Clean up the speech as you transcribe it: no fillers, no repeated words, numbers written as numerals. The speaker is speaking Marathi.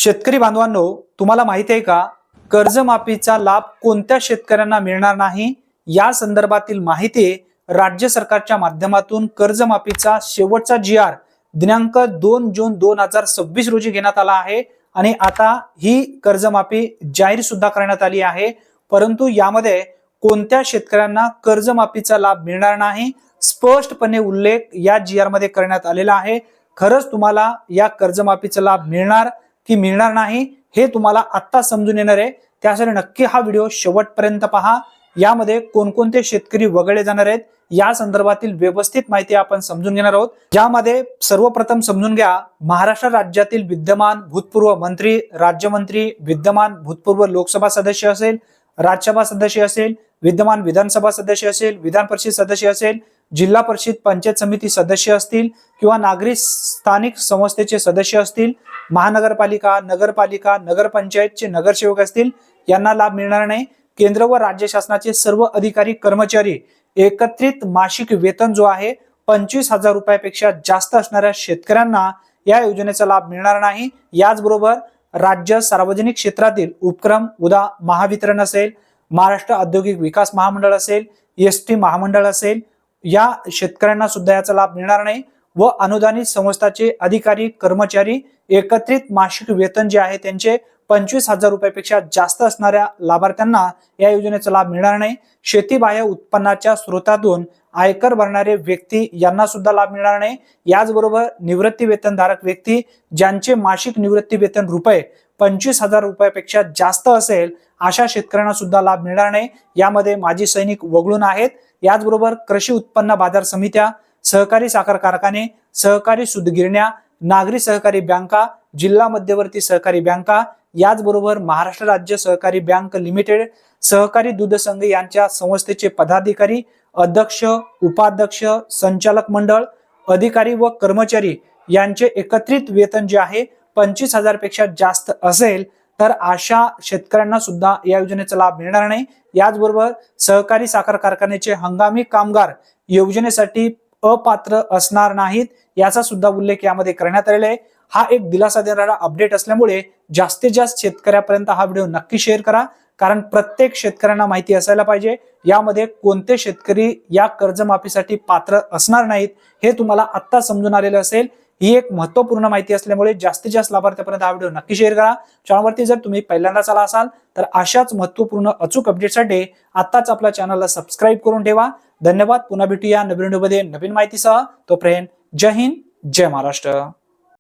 शेतकरी बांधवांनो, तुम्हाला माहिती आहे का, कर्जमाफीचा लाभ कोणत्या शेतकऱ्यांना मिळणार नाही या संदर्भातील माहिती राज्य सरकारच्या माध्यमातून कर्जमाफीचा शेवटचा जी.आर. दिनांक 2 जून 2026 रोजी घेण्यात आला आहे आणि आता ही कर्जमाफी जाहीर सुद्धा करण्यात आली आहे। परंतु यामध्ये कोणत्या शेतकऱ्यांना कर्जमाफीचा लाभ मिळणार नाही स्पष्टपणे उल्लेख या जी.आर. मध्ये करण्यात आलेला आहे। खरंच तुम्हाला या कर्जमाफीचा लाभ मिळणार की मिळणार नाही हे तुम्हाला आता समजून येणार आहे। त्यासाठी नक्की हा व्हिडिओ शेवटपर्यंत पहा। यामध्ये कोणकोणते शेतकरी वगळले जाणार आहेत या संदर्भातील व्यवस्थित माहिती आपण समजून घेणार आहोत। ज्यामध्ये सर्वप्रथम समजून घ्या, महाराष्ट्र राज्यातील विद्यमान भूतपूर्व मंत्री, राज्यमंत्री, विद्यमान भूतपूर्व लोकसभा सदस्य असेल, राज्यसभा सदस्य असेल, विद्यमान विधानसभा सदस्य असेल, विधान परिषद सदस्य असेल, जिल्हा परिषद पंचायत समिती सदस्य असतील किंवा नागरिक स्थानिक संस्थेचे सदस्य असतील, महानगरपालिका, नगरपालिका, नगरपंचायतचे नगरसेवक असतील, यांना लाभ मिळणार नाही। केंद्र व राज्य शासनाचे सर्व अधिकारी कर्मचारी एकत्रित मासिक वेतन जो आहे 25,000 रुपयापेक्षा जास्त असणाऱ्या शेतकऱ्यांना या योजनेचा लाभ मिळणार नाही। याचबरोबर राज्य सार्वजनिक क्षेत्रातील उपक्रम, उदा महावितरण असेल, महाराष्ट्र औद्योगिक विकास महामंडळ असेल, एसटी महामंडळ असेल, या शेतकऱ्यांना सुद्धा याचा लाभ मिळणार नाही। व अनुदानित संस्थाचे अधिकारी कर्मचारी एकत्रित मासिक वेतन जे आहे त्यांचे 25,000 रुपयापेक्षा जास्त असणाऱ्या लाभार्थ्यांना या योजनेचा लाभ मिळणार नाही। शेतीबाह्य उत्पन्नाच्या स्रोतातून आयकर भरणारे व्यक्ती यांना सुद्धा लाभ मिळणार नाही। याचबरोबर निवृत्ती वेतनधारक व्यक्ती ज्यांचे मासिक निवृत्ती वेतन रुपये 25,000 रुपयापेक्षा जास्त असेल अशा शेतकऱ्यांना सुद्धा लाभ मिळणार नाही। यामध्ये माजी सैनिक वगळून आहेत। याचबरोबर कृषी उत्पन्न बाजार समित्या, सहकारी साखर कारखाने, सहकारी सूतगिरण्या, नागरी सहकारी बँका, जिल्हा मध्यवर्ती सहकारी बँका, याचबरोबर महाराष्ट्र राज्य सहकारी बँक लिमिटेड, सहकारी दूध संघ यांच्या संस्थेचे पदाधिकारी, अध्यक्ष, उपाध्यक्ष, संचालक मंडळ, अधिकारी व कर्मचारी यांचे एकत्रित वेतन जे आहे 25,000 पेक्षा जास्त असेल तर अशा शेतकऱ्यांना सुद्धा या योजनेचा लाभ मिळणार नाही। याचबरोबर सहकारी साखर कारखान्याचे हंगामी कामगार योजनेसाठी अपात्र असणार नाहीत याचा सुद्धा उल्लेख यामध्ये करण्यात आलेला आहे। हा एक दिलासा देणारा अपडेट असल्यामुळे जास्तीत जास्त शेतकऱ्यापर्यंत हा व्हिडिओ नक्की शेअर करा, कारण प्रत्येक शेतकऱ्यांना माहिती असायला पाहिजे यामध्ये कोणते शेतकरी या कर्जमाफीसाठी पात्र असणार नाहीत हे तुम्हाला आता समजून आलेलं असेल। ही एक महत्त्वपूर्ण माहिती असल्यामुळे जास्तीत जास्त लाभार्थ्यांपर्यंत हा व्हिडिओ नक्की शेअर करा। चॅनलवरती जर तुम्ही पहिल्यांदाच आला असाल तर अशाच महत्त्वपूर्ण अचूक अपडेटसाठी आताच आपल्या चॅनलला सबस्क्राइब करून ठेवा। धन्यवाद। पुन्हा भेटूया नवीन व्हिडिओमध्ये नवीन माहितीसह। तोपर्यंत जय हिंद, जय महाराष्ट्र।